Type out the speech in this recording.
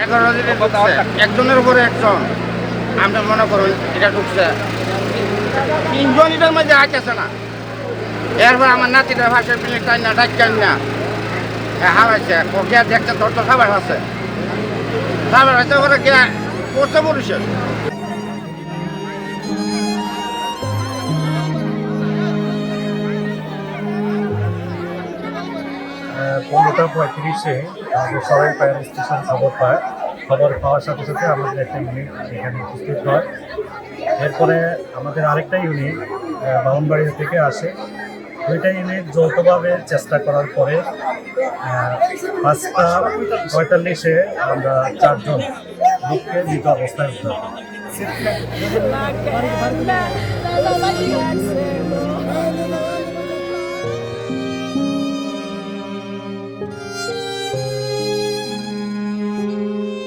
11 দিনে ঢুকছে, একজনের উপরে একজন। আমরা মনে করুন এটা ঢুকছে 3 জন এটার মধ্যে আইতেছে না। এরপর আমার নাতিটা ভাষার পিলে টাই না ডাক্তার না হারাইছে, ওকে দেখছে তোর তো খাবার আছে, খাবার আছে ওরা কে করছে পুরুষের। 15:35-এ আমাদের সবাই ফায়ার স্টেশন খবর পায়। খবর পাওয়ার সাথে সাথে আমাদের একটা ইউনিট এখানে উপস্থিত হয়। এরপরে আমাদের আরেকটা ইউনিট বাউনবাড়ি থেকে আসে। দুইটা ইউনিট যৌথভাবে চেষ্টা করার পরে 5:45-এ আমরা 4 জন লোককে মৃত অবস্থায় উদ্ধার করি।